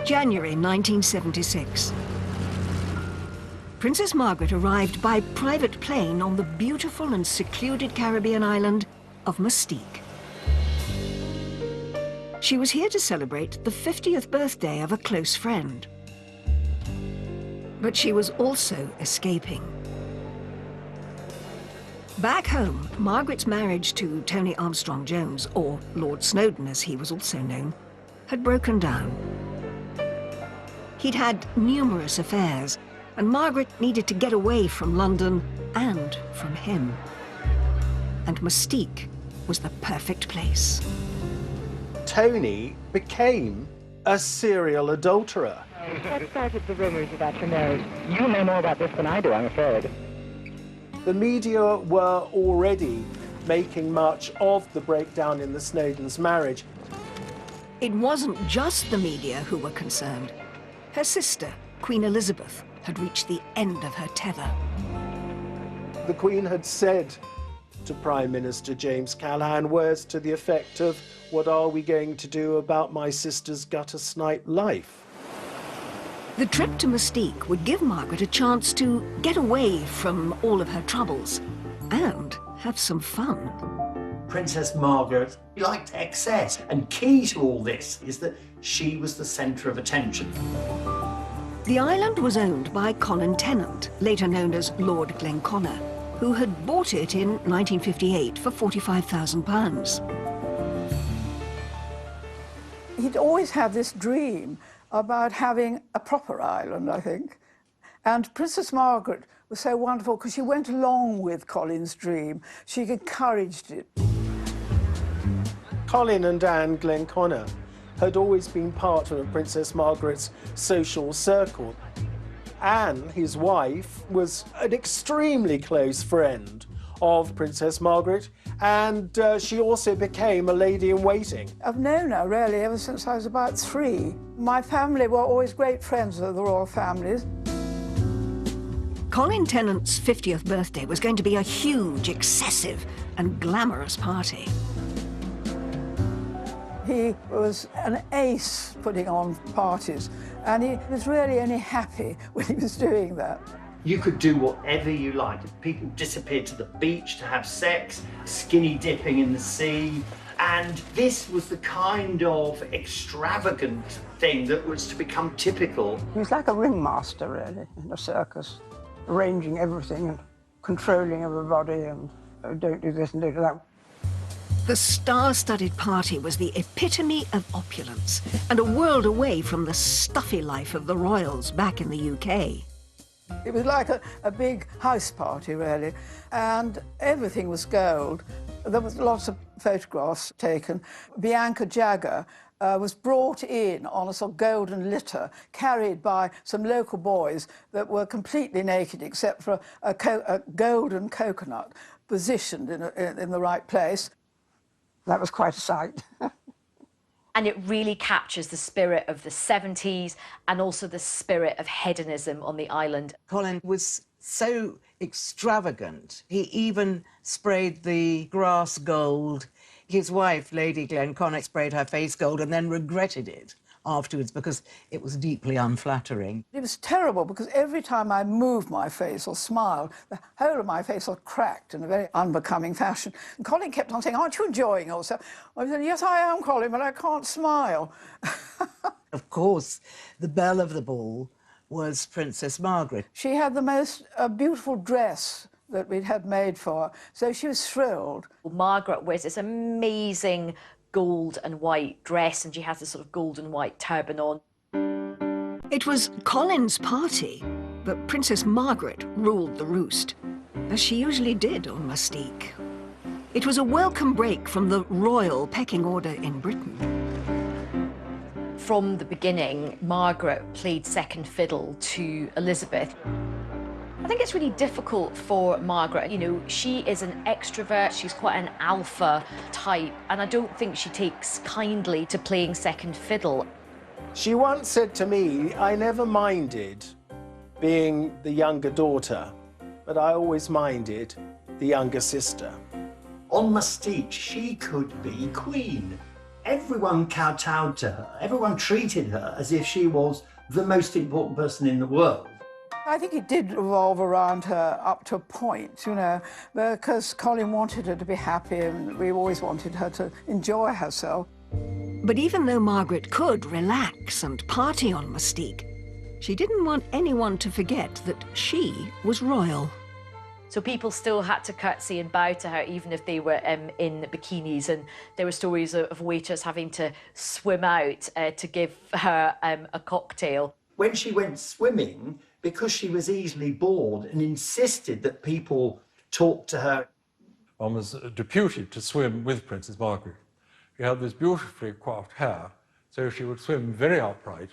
January 1976. Princess Margaret arrived by private plane on the beautiful and secluded Caribbean island of Mustique. She was here to celebrate the 50th birthday of a close friend. But she was also escaping. Back home, Margaret's marriage to Tony Armstrong-Jones, or Lord Snowdon as he was also known, had broken down. He'd had numerous affairs, and Margaret needed to get away from London and from him. And Mustique was the perfect place. Tony became a serial adulterer. What started the rumors about your marriage? You know more about this than I do, I'm afraid. The media were already making much of the breakdown in the Snowdons' marriage. It wasn't just the media who were concerned. Her sister, Queen Elizabeth, had reached the end of her tether. The Queen had said to Prime Minister James Callaghan words to the effect of, "What are we going to do about my sister's gutter-snipe life?" The trip to Mustique would give Margaret a chance to get away from all of her troubles and have some fun. Princess Margaret liked excess, and key to all this is that she was the centre of attention. The island was owned by Colin Tennant, later known as Lord Glenconner, who had bought it in 1958 for £45,000. He'd always had this dream about having a proper island, I think. And Princess Margaret was so wonderful because she went along with Colin's dream. She encouraged it. Colin and Anne Glenconner had always been part of Princess Margaret's social circle. Anne, his wife, was an extremely close friend of Princess Margaret, and she also became a lady-in-waiting. I've known her, really, ever since I was about 3. My family were always great friends of the royal families. Colin Tennant's 50th birthday was going to be a huge, excessive and glamorous party. He was an ace putting on parties, and he was really only happy when he was doing that. You could do whatever you liked. People disappeared to the beach to have sex, skinny dipping in the sea, and this was the kind of extravagant thing that was to become typical. He was like a ringmaster, really, in a circus, arranging everything and controlling everybody, and don't do this and don't do that. The star-studded party was the epitome of opulence and a world away from the stuffy life of the royals back in the UK. It was like a big house party, really, and everything was gold. There was lots of photographs taken. Bianca Jagger was brought in on a sort of golden litter, carried by some local boys that were completely naked except for a golden coconut positioned in the right place. That was quite a sight. And it really captures the spirit of the 70s and also the spirit of hedonism on the island. Colin was so extravagant. He even sprayed the grass gold. His wife, Lady Glenconner, sprayed her face gold and then regretted it afterwards because it was deeply unflattering. It was terrible because every time I moved my face or smiled, the whole of my face was cracked in a very unbecoming fashion. And Colin kept on saying, "Aren't you enjoying yourself?" I said, "Yes, I am, Colin, but I can't smile." Of course, the belle of the ball was Princess Margaret. She had the most beautiful dress that we'd had made for her, so she was thrilled. Margaret wears this amazing gold and white dress, and she has this sort of gold and white turban on. It was Colin's party, but Princess Margaret ruled the roost, as she usually did on Mustique. It was a welcome break from the royal pecking order in Britain. From the beginning, Margaret played second fiddle to Elizabeth. I think it's really difficult for Margaret. You know, she is an extrovert, she's quite an alpha type, and I don't think she takes kindly to playing second fiddle. She once said to me, "I never minded being the younger daughter, but I always minded the younger sister." On Mustique, she could be queen. Everyone kowtowed to her. Everyone treated her as if she was the most important person in the world. I think it did revolve around her up to a point, you know, because Colin wanted her to be happy and we always wanted her to enjoy herself. But even though Margaret could relax and party on Mustique, she didn't want anyone to forget that she was royal. So people still had to curtsy and bow to her, even if they were in bikinis. And there were stories of waiters having to swim out to give her a cocktail. When she went swimming, because she was easily bored and insisted that people talk to her. One was deputed to swim with Princess Margaret. She had this beautifully coiffed hair, so she would swim very upright,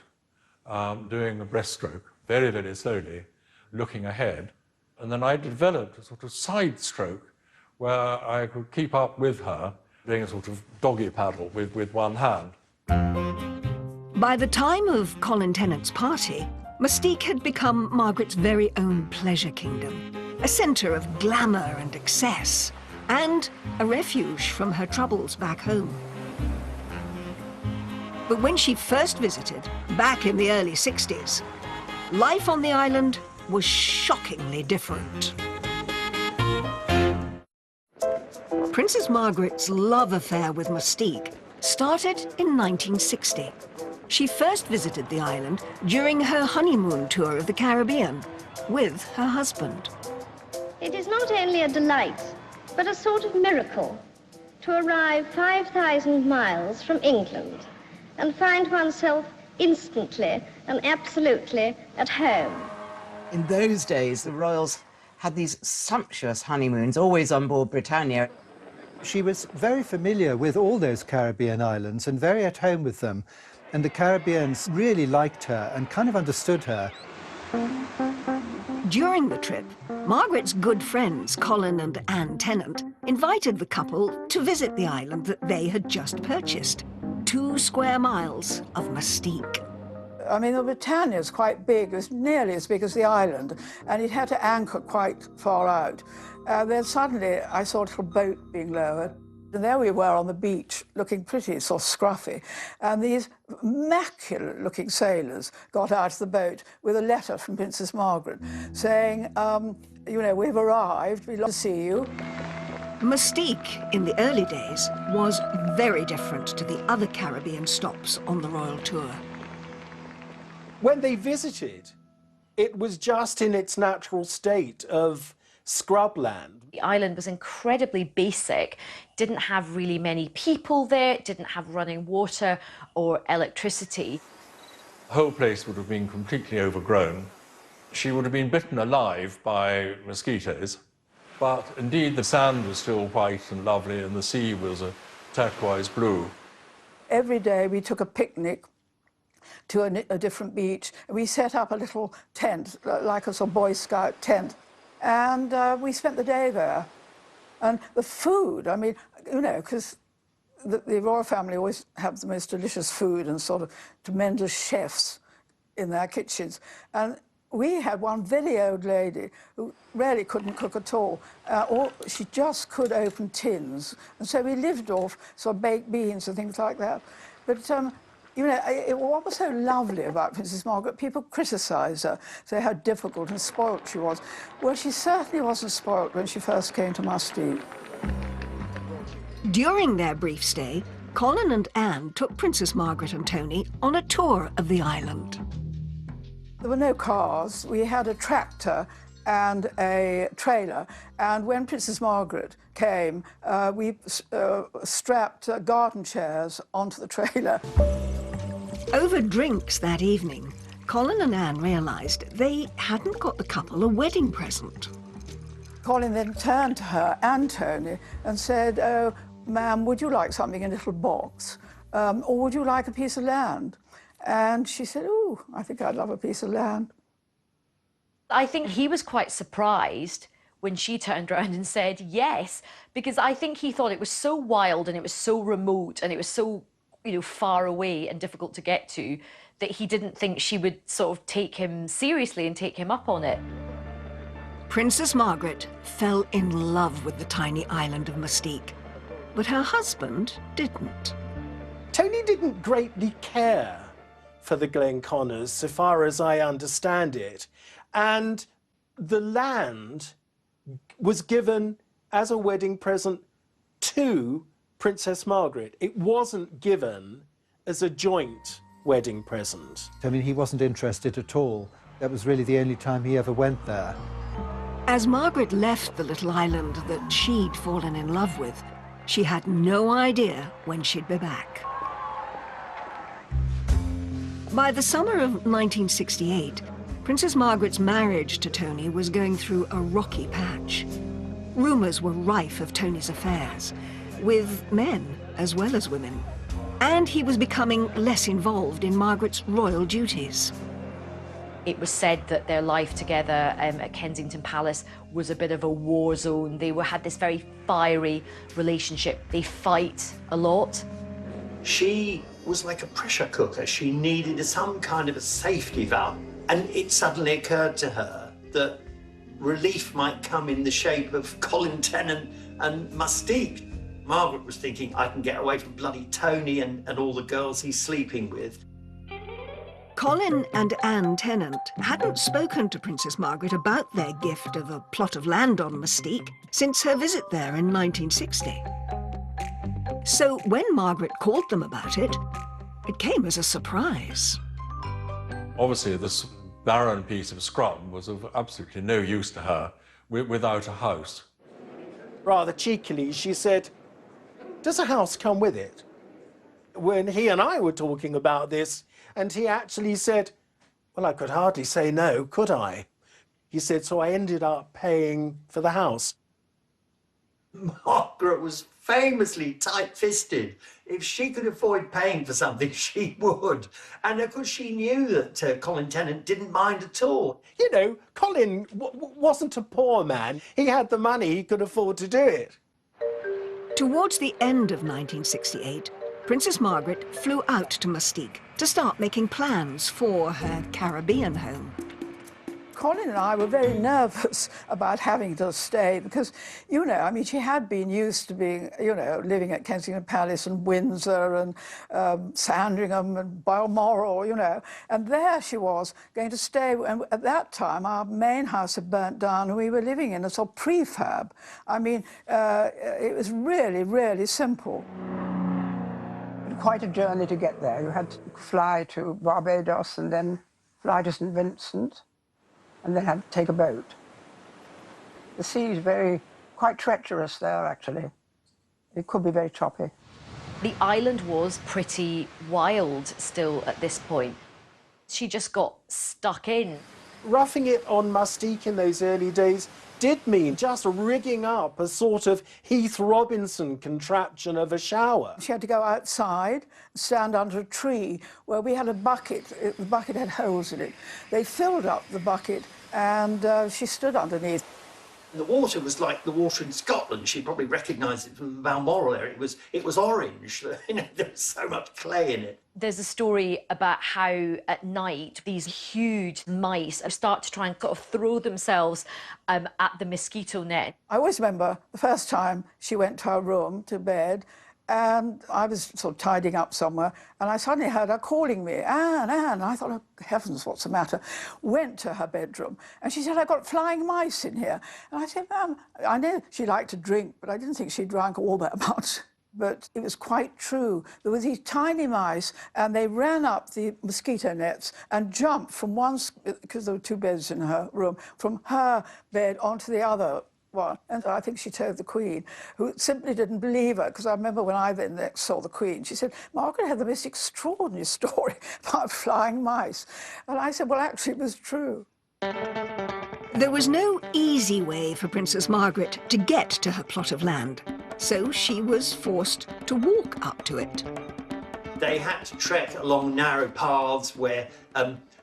doing a breaststroke, very, very slowly, looking ahead. And then I developed a sort of side stroke where I could keep up with her, doing a sort of doggy paddle with one hand. By the time of Colin Tennant's party, Mustique had become Margaret's very own pleasure kingdom, a centre of glamour and excess, and a refuge from her troubles back home. But when she first visited, back in the early 60s, life on the island was shockingly different. Princess Margaret's love affair with Mustique started in 1960. She first visited the island during her honeymoon tour of the Caribbean with her husband. It is not only a delight, but a sort of miracle to arrive 5,000 miles from England and find oneself instantly and absolutely at home. In those days, the royals had these sumptuous honeymoons, always on board Britannia. She was very familiar with all those Caribbean islands and very at home with them. And the Caribbeans really liked her and kind of understood her. During the trip, Margaret's good friends, Colin and Anne Tennant, invited the couple to visit the island that they had just purchased. 2 square miles of Mustique. I mean, the Britannia is quite big. It was nearly as big as the island, and it had to anchor quite far out. Then suddenly I saw a little boat being lowered. And there we were on the beach, looking pretty sort of scruffy. And these immaculate-looking sailors got out of the boat with a letter from Princess Margaret saying, you know, we've arrived, we'd love to see you. Mustique, in the early days, was very different to the other Caribbean stops on the royal tour. When they visited, it was just in its natural state of scrubland. The island was incredibly basic, didn't have really many people there, didn't have running water or electricity. The whole place would have been completely overgrown. She would have been bitten alive by mosquitoes, but indeed the sand was still white and lovely and the sea was a turquoise blue. Every day we took a picnic to a different beach. We set up a little tent, like a sort of Boy Scout tent, and we spent the day there. And the food, I mean, you know, because the royal family always have the most delicious food and sort of tremendous chefs in their kitchens. And we had one very old lady who really couldn't cook at all, or she just could open tins. And so we lived off sort of baked beans and things like that. But you know, what was so lovely about Princess Margaret, people criticised her, say how difficult and spoilt she was. Well, she certainly wasn't spoilt when she first came to Mustique. During their brief stay, Colin and Anne took Princess Margaret and Tony on a tour of the island. There were no cars. We had a tractor and a trailer. And when Princess Margaret came, we strapped garden chairs onto the trailer. Over drinks that evening, Colin and Anne realised they hadn't got the couple a wedding present. Colin then turned to her and Tony and said, "Oh, ma'am, would you like something in a little box? Or would you like a piece of land?" And she said, "Oh, I think I'd love a piece of land." I think he was quite surprised when she turned around and said yes, because I think he thought it was so wild and it was so remote and it was so, you know, far away and difficult to get to, that he didn't think she would sort of take him seriously and take him up on it. Princess Margaret fell in love with the tiny island of Mustique, but her husband didn't. Tony didn't greatly care for the Glenconners, so far as I understand it, and the land was given as a wedding present to Princess Margaret. It wasn't given as a joint wedding present. I mean, he wasn't interested at all. That was really the only time he ever went there. As Margaret left the little island that she'd fallen in love with, she had no idea when she'd be back. By the summer of 1968, Princess Margaret's marriage to Tony was going through a rocky patch. Rumours were rife of Tony's affairs, with men as well as women. And he was becoming less involved in Margaret's royal duties. It was said that their life together at Kensington Palace was a bit of a war zone. They had this very fiery relationship. They fight a lot. She was like a pressure cooker. She needed some kind of a safety valve. And it suddenly occurred to her that relief might come in the shape of Colin Tennant and Mustique. Margaret was thinking, I can get away from bloody Tony and all the girls he's sleeping with. Colin and Anne Tennant hadn't spoken to Princess Margaret about their gift of a plot of land on Mustique since her visit there in 1960. So when Margaret called them about it, it came as a surprise. Obviously, this barren piece of scrum was of absolutely no use to her without a house. Rather cheekily, she said, does a house come with it? When he and I were talking about this, and he actually said, well, I could hardly say no, could I? He said, so I ended up paying for the house. Margaret was famously tight-fisted. If she could afford paying for something, she would. And of course, she knew that Colin Tennant didn't mind at all. You know, Colin wasn't a poor man. He had the money, he could afford to do it. Towards the end of 1968, Princess Margaret flew out to Mustique to start making plans for her Caribbean home. Colin and I were very nervous about having to stay because, you know, I mean, she had been used to being, you know, living at Kensington Palace and Windsor and Sandringham and Balmoral, you know, and there she was going to stay. And at that time, our main house had burnt down and we were living in a sort of prefab. I mean, it was really, really simple. Quite a journey to get there. You had to fly to Barbados and then fly to St. Vincent and then had to take a boat. The sea is quite treacherous there, actually. It could be very choppy. The island was pretty wild still at this point. She just got stuck in. Roughing it on Mustique in those early days did mean just rigging up a sort of Heath Robinson contraption of a shower. She had to go outside, stand under a tree where we had a bucket. The bucket had holes in it. They filled up the bucket and she stood underneath. The water was like the water in Scotland. She probably recognised it from the Balmoral area. It was orange. You know, there was so much clay in it. There's a story about how at night these huge mice start to try and sort of throw themselves at the mosquito net. I always remember the first time she went to her room, to bed, and I was sort of tidying up somewhere, and I suddenly heard her calling me, Anne, Anne. And I thought, oh, heavens, what's the matter? Went to her bedroom, and she said, I've got flying mice in here. And I said, Ma'am, I know she liked to drink, but I didn't think she drank all that much. But it was quite true. There were these tiny mice, and they ran up the mosquito nets and jumped from one, because there were two beds in her room, from her bed onto the other one. And I think she told the Queen, who simply didn't believe her, because I remember when I then next saw the Queen, she said, Margaret had the most extraordinary story about flying mice. And I said, well, actually, it was true. There was no easy way for Princess Margaret to get to her plot of land, so she was forced to walk up to it. They had to trek along narrow paths where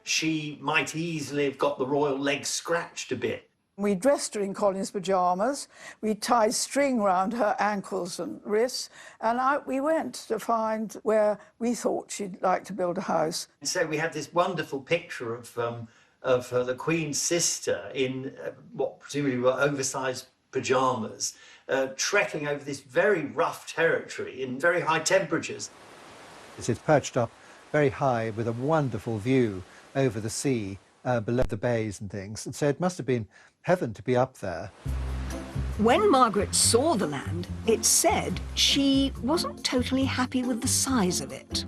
she might easily have got the royal legs scratched a bit. We dressed her in Colin's pyjamas, we tied string round her ankles and wrists, and we went to find where we thought she'd like to build a house. So we have this wonderful picture of the Queen's sister in what presumably were oversized pyjamas, trekking over this very rough territory in very high temperatures. It's perched up very high with a wonderful view over the sea, below the bays and things. And so it must have been heaven to be up there. When Margaret saw the land, it's said she wasn't totally happy with the size of it.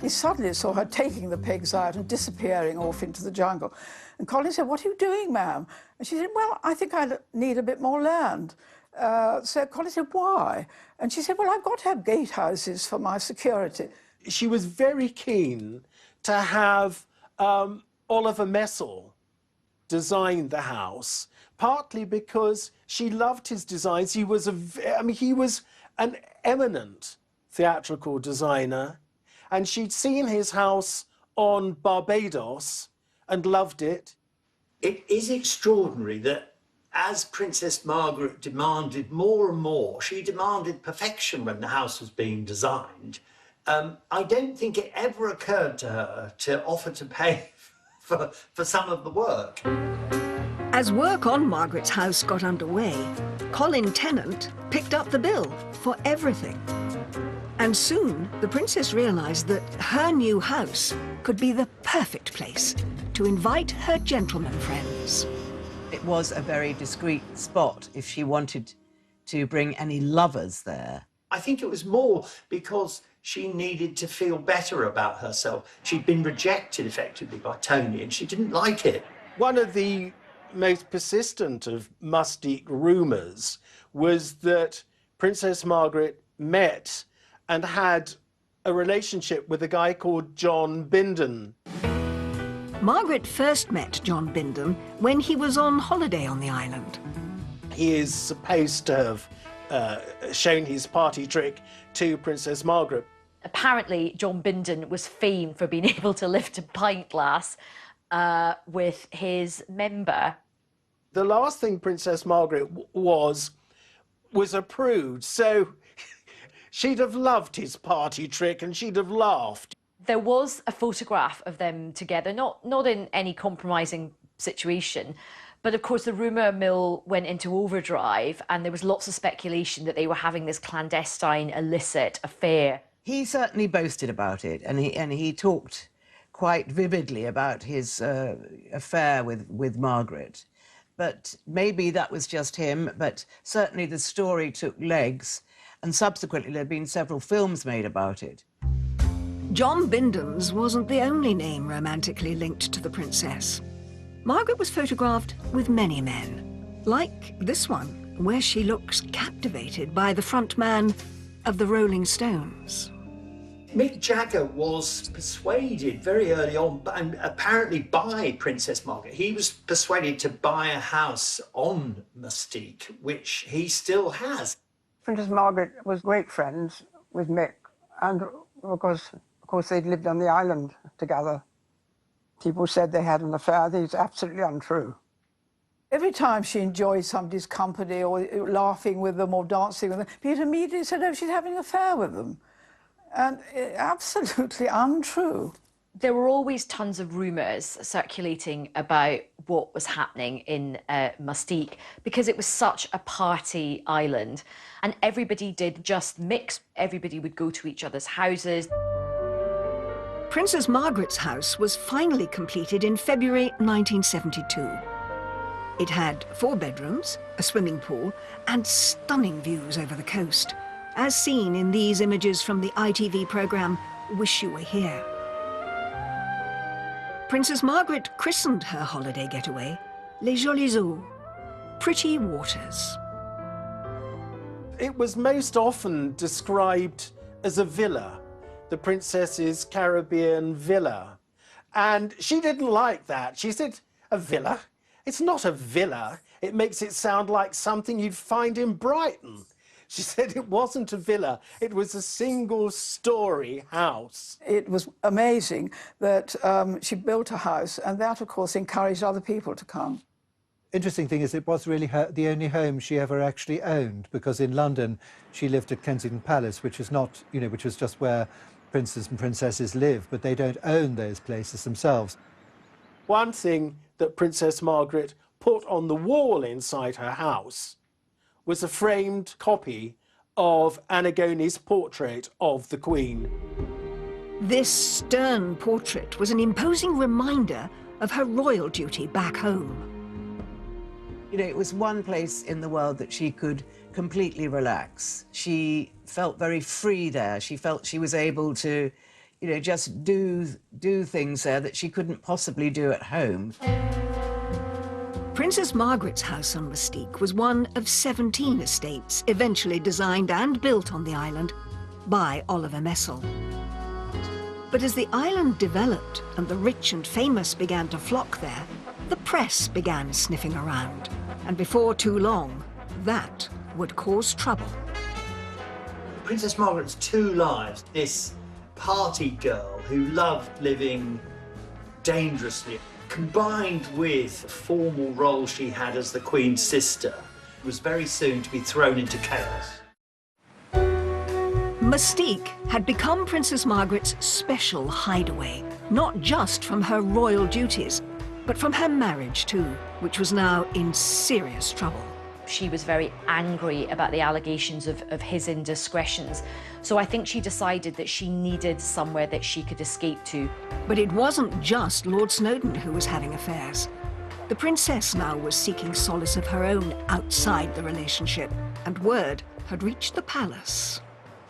He suddenly saw her taking the pigs out and disappearing off into the jungle. And Colin said, "What are you doing, ma'am?" And she said, "Well, I think I need a bit more land." So Colin said, "Why?" And she said, "Well, I've got to have gatehouses for my security." She was very keen to have Oliver Messel design the house, partly because she loved his designs. He was he was an eminent theatrical designer, and she'd seen his house on Barbados and loved it. It is extraordinary that as Princess Margaret demanded more and more, she demanded perfection when the house was being designed. I don't think it ever occurred to her to offer to pay for some of the work. As work on Margaret's house got underway, Colin Tennant picked up the bill for everything. And soon, the princess realised that her new house could be the perfect place to invite her gentleman friends. It was a very discreet spot if she wanted to bring any lovers there. I think it was more because she needed to feel better about herself. She'd been rejected effectively by Tony and she didn't like it. One of the most persistent of Mustique rumours was that Princess Margaret met and had a relationship with a guy called John Bindon. Margaret first met John Bindon when he was on holiday on the island. He is supposed to have shown his party trick to Princess Margaret. Apparently, John Bindon was famed for being able to lift a pint glass with his member. The last thing Princess Margaret was a prude, so she'd have loved his party trick and she'd have laughed. There was a photograph of them together, not in any compromising situation, but of course the rumour mill went into overdrive and there was lots of speculation that they were having this clandestine, illicit affair. He certainly boasted about it, and he talked quite vividly about his affair with Margaret. But maybe that was just him, but certainly the story took legs, and subsequently there have been several films made about it. John Bindon's wasn't the only name romantically linked to the princess. Margaret was photographed with many men, like this one, where she looks captivated by the front man of the Rolling Stones. Mick Jagger was persuaded very early on, and apparently by Princess Margaret. He was persuaded to buy a house on Mustique, which he still has. Princess Margaret was great friends with Mick, and of course they'd lived on the island together. People said they had an affair. I think it's absolutely untrue. Every time she enjoyed somebody's company or laughing with them or dancing with them, people immediately said, "Oh, she's having an affair with them." And absolutely untrue. There were always tons of rumours circulating about what was happening in Mustique because it was such a party island and everybody did just mix. Everybody would go to each other's houses. Princess Margaret's house was finally completed in February 1972. It had 4 bedrooms, a swimming pool, and stunning views over the coast, as seen in these images from the ITV programme Wish You Were Here. Princess Margaret christened her holiday getaway Les Jolies Eaux, pretty waters. It was most often described as a villa, the princess's Caribbean villa. And she didn't like that. She said, "A villa? It's not a villa. It makes it sound like something you'd find in Brighton." She said it wasn't a villa, it was a single-storey house. It was amazing that she built a house, and that, of course, encouraged other people to come. Interesting thing is it was really the only home she ever actually owned, because in London she lived at Kensington Palace, which is not, which is just where princes and princesses live, but they don't own those places themselves. One thing that Princess Margaret put on the wall inside her house was a framed copy of Annigone's portrait of the Queen. This stern portrait was an imposing reminder of her royal duty back home. You know, it was one place in the world that she could completely relax. She felt very free there. She felt she was able to, you know, just do things there that she couldn't possibly do at home. Princess Margaret's house on Mustique was one of 17 estates eventually designed and built on the island by Oliver Messel. But as the island developed and the rich and famous began to flock there, the press began sniffing around. And before too long, that would cause trouble. Princess Margaret's two lives, this party girl who loved living dangerously, combined with the formal role she had as the Queen's sister, was very soon to be thrown into chaos. Mustique had become Princess Margaret's special hideaway, not just from her royal duties, but from her marriage too, which was now in serious trouble. She was very angry about the allegations of his indiscretions. So I think she decided that she needed somewhere that she could escape to. But it wasn't just Lord Snowdon who was having affairs. The princess now was seeking solace of her own outside the relationship, and word had reached the palace.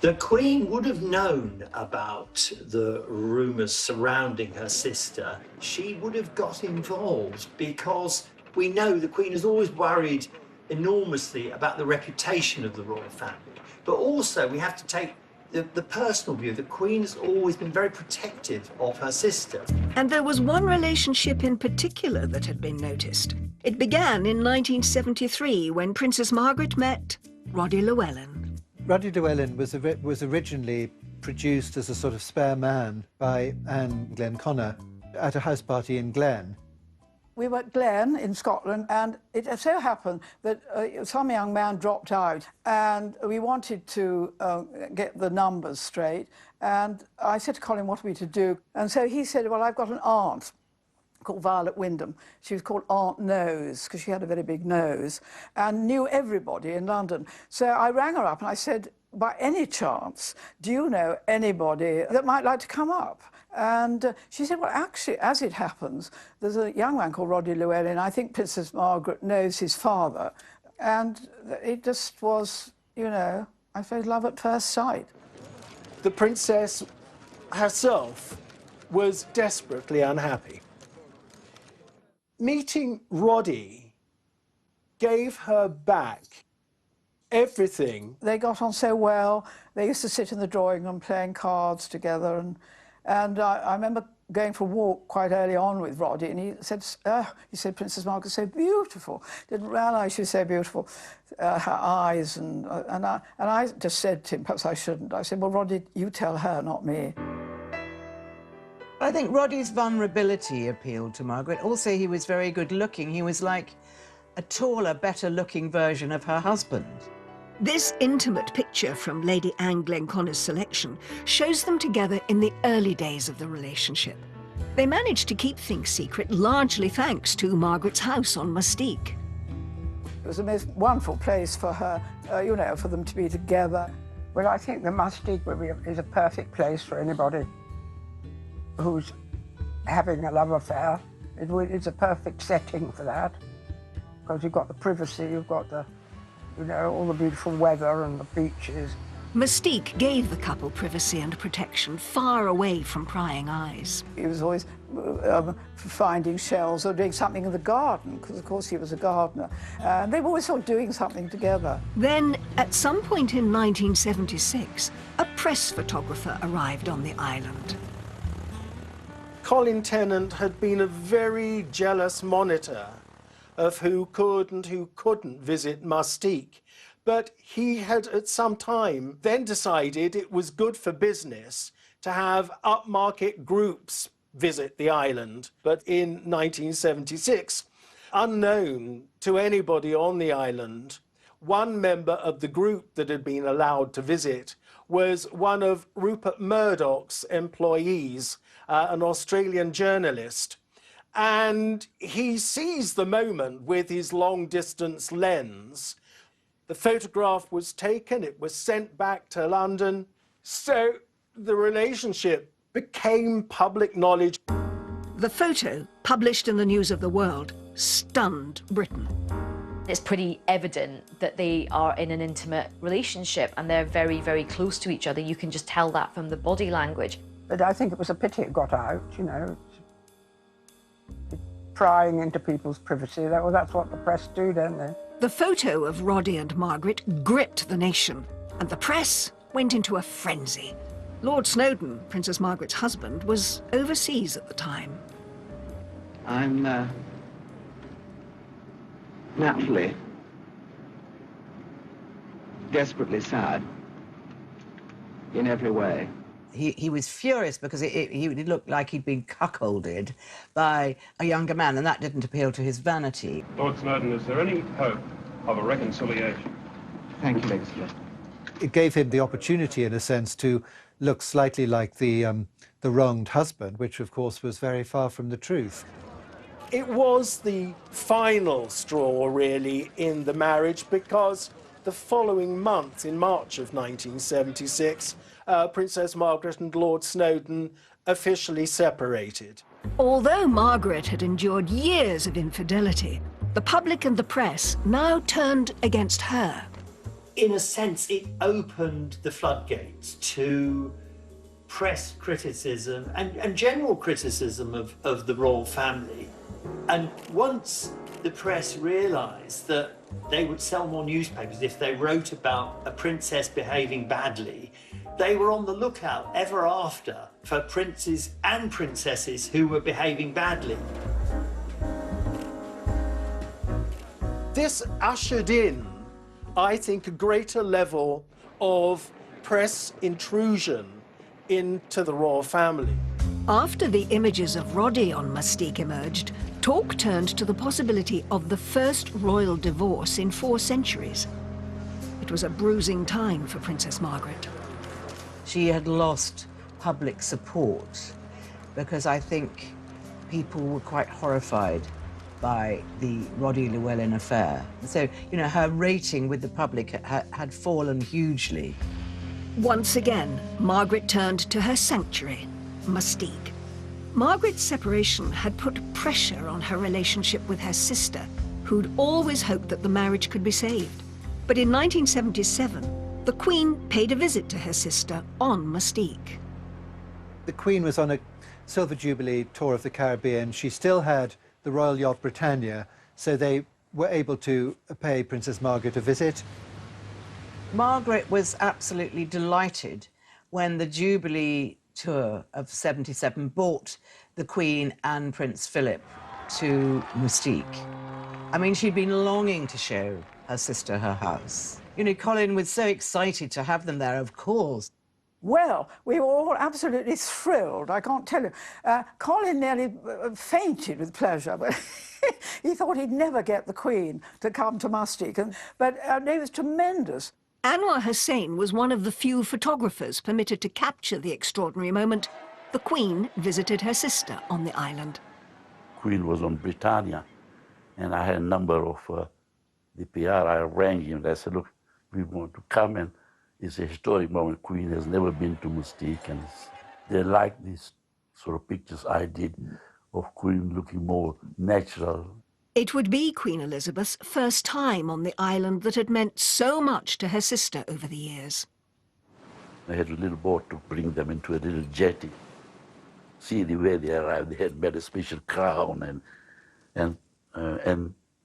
The Queen would have known about the rumours surrounding her sister. She would have got involved because we know the Queen has always worried enormously about the reputation of the royal family. But also we have to take the personal view. The Queen has always been very protective of her sister. And there was one relationship in particular that had been noticed. It began in 1973 when Princess Margaret met Roddy Llewellyn. Roddy Llewellyn was originally produced as a sort of spare man by Anne Glenconner at a house party in Glen. We were at Glen in Scotland, and it so happened that some young man dropped out, and we wanted to get the numbers straight. And I said to Colin, what are we to do? And so he said, well, I've got an aunt called Violet Wyndham. She was called Aunt Nose because she had a very big nose and knew everybody in London. So I rang her up and I said, by any chance, do you know anybody that might like to come up? And she said, well, actually, as it happens, there's a young man called Roddy Llewellyn. I think Princess Margaret knows his father. And it just was, you know, I suppose love at first sight. The princess herself was desperately unhappy. Meeting Roddy gave her back everything. They got on so well. They used to sit in the drawing room playing cards together. And I remember going for a walk quite early on with Roddy, and he said, Princess Margaret's so beautiful. Didn't realise she was so beautiful, her eyes. And I just said to him, perhaps I shouldn't, I said, well, Roddy, you tell her, not me. I think Roddy's vulnerability appealed to Margaret. Also, he was very good looking. He was like a taller, better looking version of her husband. This intimate picture from Lady Anne Glenconner's selection shows them together in the early days of the relationship. They managed to keep things secret largely thanks to Margaret's house on Mustique. It was the most wonderful place for her, you know, for them to be together. Well, I think the Mustique is a perfect place for anybody who's having a love affair. It's a perfect setting for that, because you've got the privacy, you've got the, you know, all the beautiful weather and the beaches. Mustique gave the couple privacy and protection far away from prying eyes. He was always finding shells or doing something in the garden, because of course he was a gardener. They were always sort of doing something together. Then, at some point in 1976, a press photographer arrived on the island. Colin Tennant had been a very jealous monitor of who could and who couldn't visit Mustique. But he had at some time then decided it was good for business to have upmarket groups visit the island. But in 1976, unknown to anybody on the island, one member of the group that had been allowed to visit was one of Rupert Murdoch's employees, an Australian journalist. And he seized the moment with his long-distance lens. The photograph was taken, it was sent back to London. So the relationship became public knowledge. The photo, published in the News of the World, stunned Britain. It's pretty evident that they are in an intimate relationship and they're very, very close to each other. You can just tell that from the body language. But I think it was a pity it got out, you know. Prying into people's privacy. That's what the press do, don't they? The photo of Roddy and Margaret gripped the nation, and the press went into a frenzy. Lord Snowdon, Princess Margaret's husband, was overseas at the time. I'm naturally desperately sad in every way. He was furious because he looked like he'd been cuckolded by a younger man, and that didn't appeal to his vanity. Lord Snowdon, is there any hope of a reconciliation? Thank you, Excellency. It gave him the opportunity, in a sense, to look slightly like the wronged husband, which, of course, was very far from the truth. It was the final straw, really, in the marriage, because the following month, in March of 1976, Princess Margaret and Lord Snowdon officially separated. Although Margaret had endured years of infidelity, the public and the press now turned against her. In a sense, it opened the floodgates to press criticism and general criticism of the royal family. And once the press realised that they would sell more newspapers if they wrote about a princess behaving badly, they were on the lookout ever after for princes and princesses who were behaving badly. This ushered in, I think, a greater level of press intrusion into the royal family. After the images of Roddy on Mustique emerged, talk turned to the possibility of the first royal divorce in 4 centuries. It was a bruising time for Princess Margaret. She had lost public support because I think people were quite horrified by the Roddy Llewellyn affair. So, you know, her rating with the public had fallen hugely. Once again, Margaret turned to her sanctuary, Mustique. Margaret's separation had put pressure on her relationship with her sister, who'd always hoped that the marriage could be saved. But in 1977, the Queen paid a visit to her sister on Mustique. The Queen was on a Silver Jubilee tour of the Caribbean. She still had the Royal Yacht Britannia, so they were able to pay Princess Margaret a visit. Margaret was absolutely delighted when the Jubilee tour of '77 brought the Queen and Prince Philip to Mustique. I mean, she'd been longing to show her sister her house. You know, Colin was so excited to have them there, of course. Well, we were all absolutely thrilled, I can't tell you. Colin nearly fainted with pleasure, but he thought he'd never get the Queen to come to Mustique. But it was tremendous. Anwar Hussain was one of the few photographers permitted to capture the extraordinary moment. The Queen visited her sister on the island. Queen was on Britannia, and I had a number of the PR. I arranged him. I said, look, we want to come, and it's a historic moment. Queen has never been to Mustique, and they like these sort of pictures I did of Queen looking more natural. It would be Queen Elizabeth's first time on the island that had meant so much to her sister over the years. I had a little boat to bring them into a little jetty. See the way they arrived. They had made a special crown, and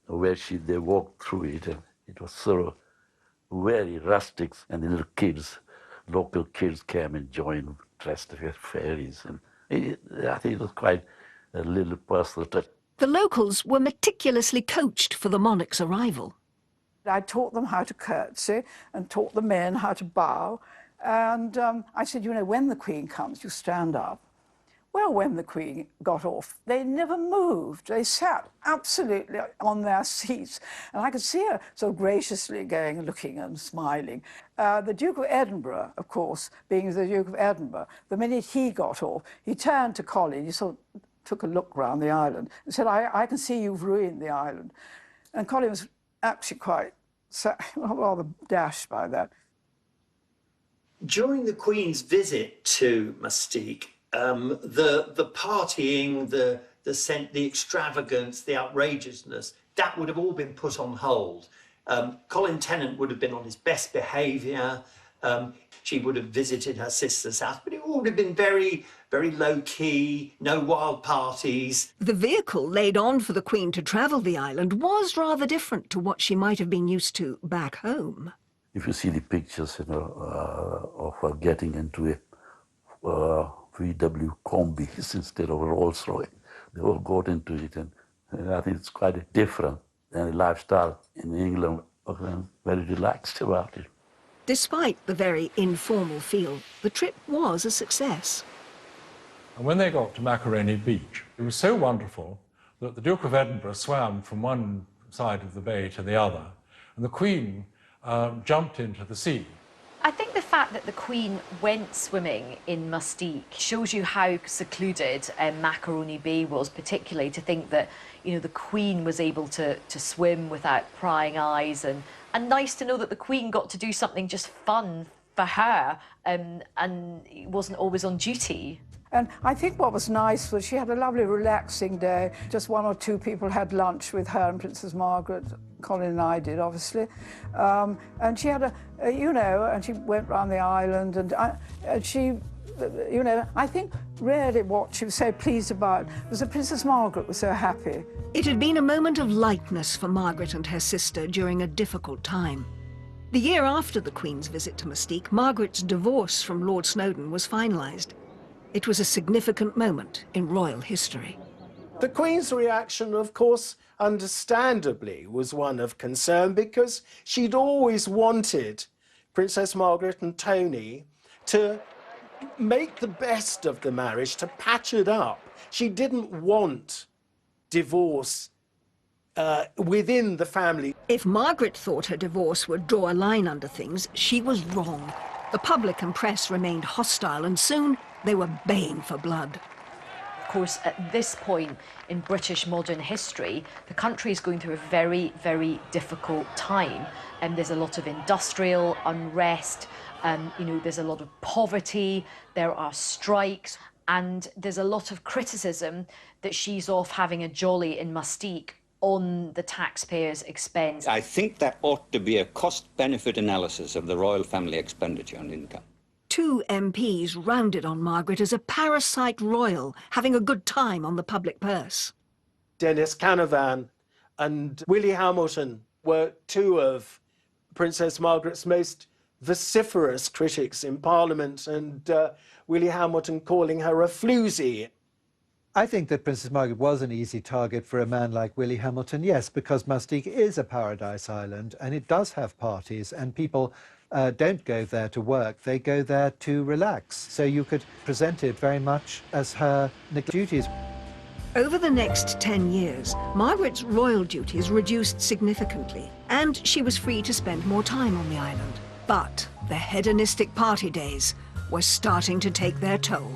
where they walked through it, and it was sort of very rustic, and the little kids, local kids came and joined, dressed as fairies, and I think it was quite a little personal touch. The locals were meticulously coached for the monarch's arrival. I taught them how to curtsy and taught the men how to bow. And I said, you know, when the Queen comes, you stand up. Well, when the Queen got off, they never moved. They sat absolutely on their seats. And I could see her so graciously going and looking and smiling. The Duke of Edinburgh, of course, being the Duke of Edinburgh, the minute he got off, he turned to Colin, he sort of took a look round the island and said, I can see you've ruined the island. And Colin was actually quite rather dashed by that. During the Queen's visit to Mustique, the partying, the extravagance, the outrageousness, that would have all been put on hold. Colin Tennant would have been on his best behaviour. She would have visited her sister's house, but it would have been very, very low-key, no wild parties. The vehicle laid on for the Queen to travel the island was rather different to what she might have been used to back home. If you see the pictures, you know, of her getting into a VW Combis instead of a Rolls Royce, they all got into it, and I think it's quite different than the lifestyle in England. I'm very relaxed about it. Despite the very informal feel, the trip was a success. And when they got to Macaroni Beach, it was so wonderful that the Duke of Edinburgh swam from one side of the bay to the other, and the Queen jumped into the sea. I think the fact that the Queen went swimming in Mustique shows you how secluded Macaroni Bay was, particularly to think that, you know, the Queen was able to swim without prying eyes, and nice to know that the Queen got to do something just fun for her and wasn't always on duty. And I think what was nice was she had a lovely relaxing day. Just one or two people had lunch with her and Princess Margaret. Colin and I did, obviously. And she had you know, and she went around the island, and she, you know, I think really what she was so pleased about was that Princess Margaret was so happy. It had been a moment of lightness for Margaret and her sister during a difficult time. The year after the Queen's visit to Mustique, Margaret's divorce from Lord Snowdon was finalised. It was a significant moment in royal history. The Queen's reaction, of course, understandably, was one of concern, because she'd always wanted Princess Margaret and Tony to make the best of the marriage, to patch it up. She didn't want divorce within the family. If Margaret thought her divorce would draw a line under things, she was wrong. The public and press remained hostile, and soon they were baying for blood. Of course, at this point in British modern history, the country is going through a very, very difficult time. And there's a lot of industrial unrest, you know, there's a lot of poverty, there are strikes, and there's a lot of criticism that she's off having a jolly in Mustique on the taxpayers' expense. I think there ought to be a cost-benefit analysis of the royal family expenditure on income. 2 MPs rounded on Margaret as a parasite royal, having a good time on the public purse. Dennis Canavan and Willie Hamilton were 2 of Princess Margaret's most vociferous critics in Parliament, and Willie Hamilton calling her a floozy. I think that Princess Margaret was an easy target for a man like Willie Hamilton, yes, because Mustique is a paradise island and it does have parties, and people don't go there to work, they go there to relax. So you could present it very much as her duties. Over the next 10 years, Margaret's royal duties reduced significantly, and she was free to spend more time on the island. But the hedonistic party days were starting to take their toll.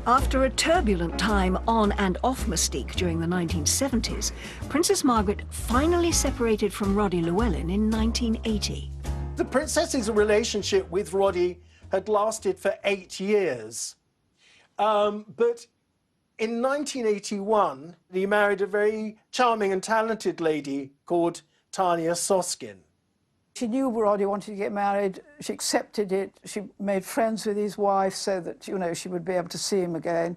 After a turbulent time on and off Mustique during the 1970s, Princess Margaret finally separated from Roddy Llewellyn in 1980. The princess's relationship with Roddy had lasted for 8 years. But in 1981, he married a very charming and talented lady called Tanya Soskin. She knew Roddy wanted to get married. She accepted it. She made friends with his wife so that, you know, she would be able to see him again.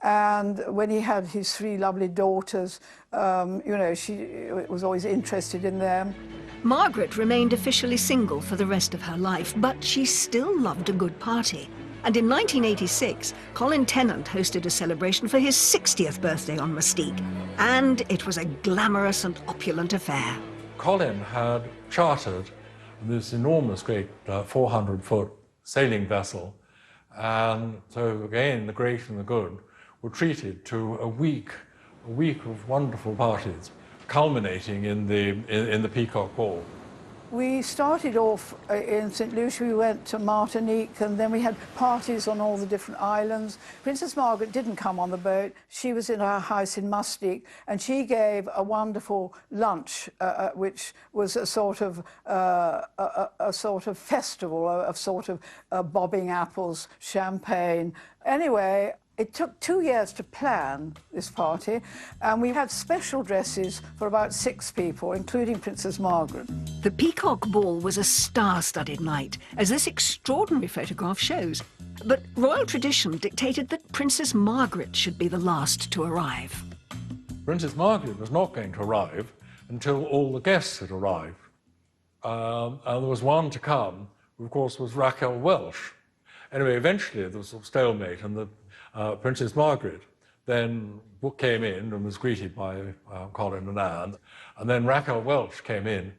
And when he had his 3 lovely daughters, you know, she was always interested in them. Margaret remained officially single for the rest of her life, but she still loved a good party. And in 1986, Colin Tennant hosted a celebration for his 60th birthday on Mustique. And it was a glamorous and opulent affair. Colin had chartered this enormous, great 400-foot sailing vessel, and so again the great and the good were treated to a week of wonderful parties, culminating in the Peacock Ball. We started off in St. Lucia, we went to Martinique, and then we had parties on all the different islands. Princess Margaret didn't come on the boat. She was in her house in Mustique, and she gave a wonderful lunch, which was a sort of festival, of sort of bobbing apples, champagne. Anyway, it took 2 years to plan this party, and we had special dresses for about 6 people, including Princess Margaret. The Peacock Ball was a star-studded night, as this extraordinary photograph shows. But royal tradition dictated that Princess Margaret should be the last to arrive. Princess Margaret was not going to arrive until all the guests had arrived. And there was one to come, who of course was Raquel Welch. Anyway, eventually there was a stalemate, and Princess Margaret then came in and was greeted by Colin and Anne, and then Raquel Welch came in.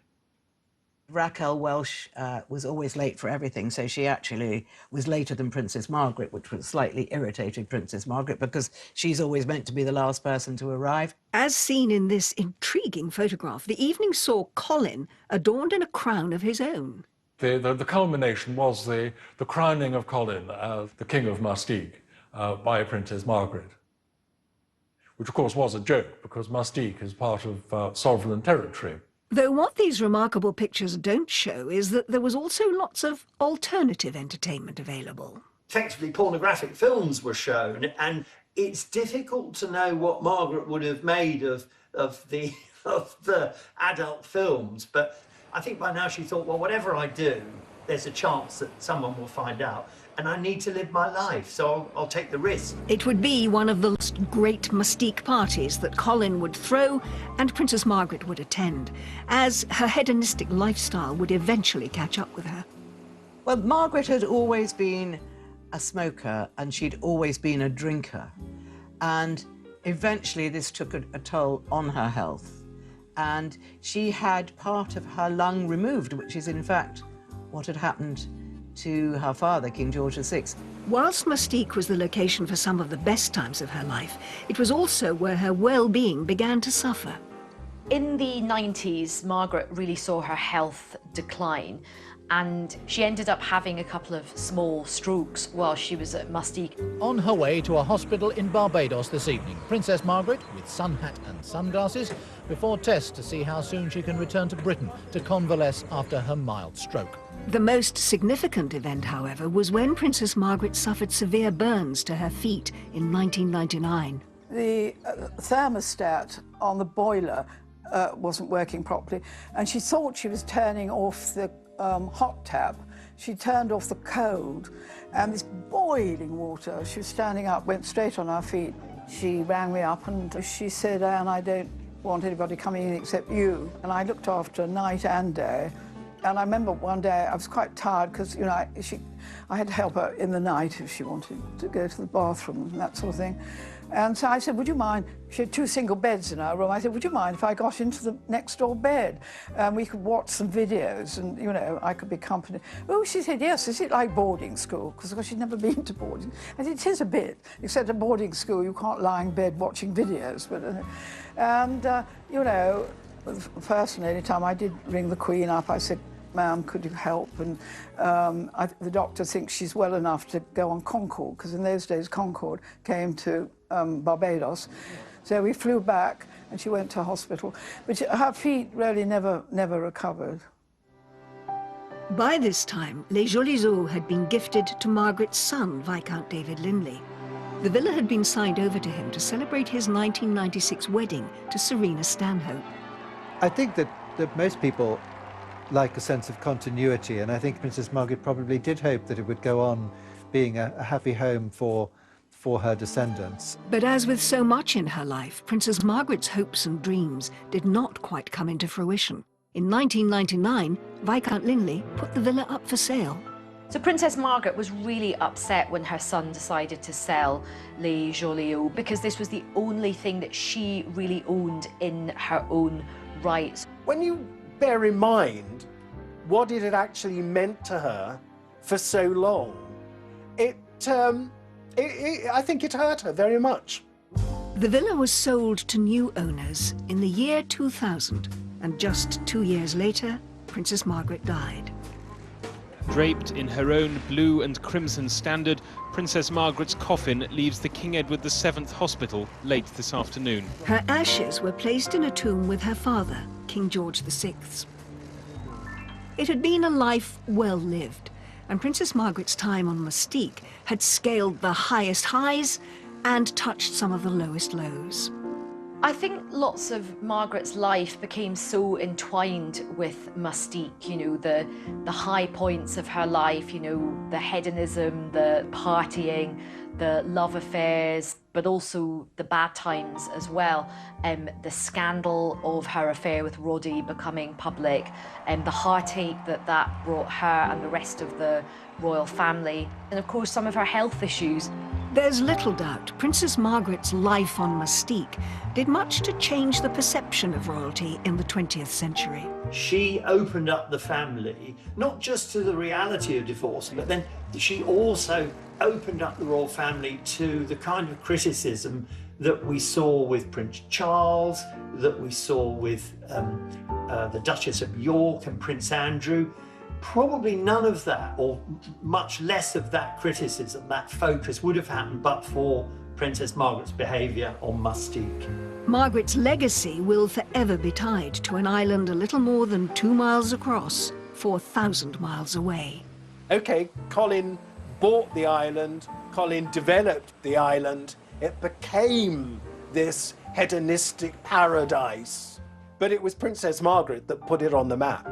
Raquel Welch was always late for everything, so she actually was later than Princess Margaret, which was slightly irritated Princess Margaret because she's always meant to be the last person to arrive. As seen in this intriguing photograph, the evening saw Colin adorned in a crown of his own. The culmination was the crowning of Colin as the King of Mustique by Princess Margaret, which of course was a joke because Mustique is part of sovereign territory. Though what these remarkable pictures don't show is that there was also lots of alternative entertainment available. Effectively, pornographic films were shown, and it's difficult to know what Margaret would have made of the adult films, but I think by now she thought, well, whatever I do, there's a chance that someone will find out, and I need to live my life, so I'll take the risk. It would be one of the last great Mustique parties that Colin would throw and Princess Margaret would attend, as her hedonistic lifestyle would eventually catch up with her. Well, Margaret had always been a smoker, and she'd always been a drinker, and eventually this took a toll on her health, and she had part of her lung removed, which is in fact what had happened to her father, King George VI. Whilst Mustique was the location for some of the best times of her life, it was also where her well-being began to suffer. In the 90s, Margaret really saw her health decline, and she ended up having a couple of small strokes while she was at Mustique. On her way to a hospital in Barbados this evening, Princess Margaret, with sun hat and sunglasses, before tests to see how soon she can return to Britain to convalesce after her mild stroke. The most significant event, however, was when Princess Margaret suffered severe burns to her feet in 1999. The thermostat on the boiler wasn't working properly, and she thought she was turning off the hot tap. She turned off the cold, and this boiling water, she was standing up, went straight on her feet. She rang me up and she said, Anne, I don't want anybody coming in except you. And I looked after her night and day. And I remember one day I was quite tired because, you know, I had to help her in the night if she wanted to go to the bathroom and that sort of thing. And so I said, would you mind, she had 2 single beds in her room, I said, would you mind if I got into the next door bed? We could watch some videos and, you know, I could be company. Oh, she said, yes, is it like boarding school? Because, of course, she'd never been to boarding. I said, it is a bit, except at boarding school you can't lie in bed watching videos. But, you know, personally, any time I did ring the Queen up, I said, ma'am, could you help? And the doctor thinks she's well enough to go on Concorde, because in those days Concorde came to Barbados. So we flew back and she went to hospital. But her feet really never recovered. By this time, Les Jolies Eaux had been gifted to Margaret's son, Viscount David Linley. The villa had been signed over to him to celebrate his 1996 wedding to Serena Stanhope. I think that most people like a sense of continuity, and I think Princess Margaret probably did hope that it would go on being a happy home for her descendants. But as with so much in her life, Princess Margaret's hopes and dreams did not quite come into fruition. In 1999, Viscount Linley put the villa up for sale. So Princess Margaret was really upset when her son decided to sell Les Jolies Eaux, because this was the only thing that she really owned in her own right. When you bear in mind what it had actually meant to her for so long, I think it hurt her very much. The villa was sold to new owners in the year 2000, and just 2 years later, Princess Margaret died. Draped in her own blue and crimson standard, Princess Margaret's coffin leaves the King Edward VII Hospital late this afternoon. Her ashes were placed in a tomb with her father, King George VI. It had been a life well lived, and Princess Margaret's time on Mustique had scaled the highest highs and touched some of the lowest lows. I think lots of Margaret's life became so entwined with Mustique, you know, the high points of her life, you know, the hedonism, the partying, the love affairs, but also the bad times as well. The scandal of her affair with Roddy becoming public, and the heartache that brought her and the rest of the royal family, and of course some of her health issues. There's little doubt Princess Margaret's life on Mustique did much to change the perception of royalty in the 20th century. She opened up the family, not just to the reality of divorce, but then she also opened up the royal family to the kind of criticism that we saw with Prince Charles, that we saw with the Duchess of York and Prince Andrew. Probably none of that, or much less of that criticism, that focus, would have happened but for Princess Margaret's behaviour on Mustique. Margaret's legacy will forever be tied to an island a little more than 2 miles across, 4,000 miles away. OK, Colin bought the island, Colin developed the island. It became this hedonistic paradise. But it was Princess Margaret that put it on the map.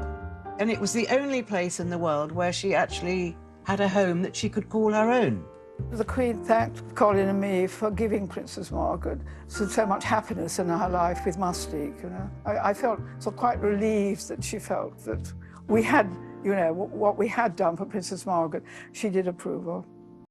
And it was the only place in the world where she actually had a home that she could call her own. The Queen thanked Colin and me for giving Princess Margaret so much happiness in her life with Mustique, you know. I felt quite relieved that she felt that we had, you know, what we had done for Princess Margaret, she did approve of.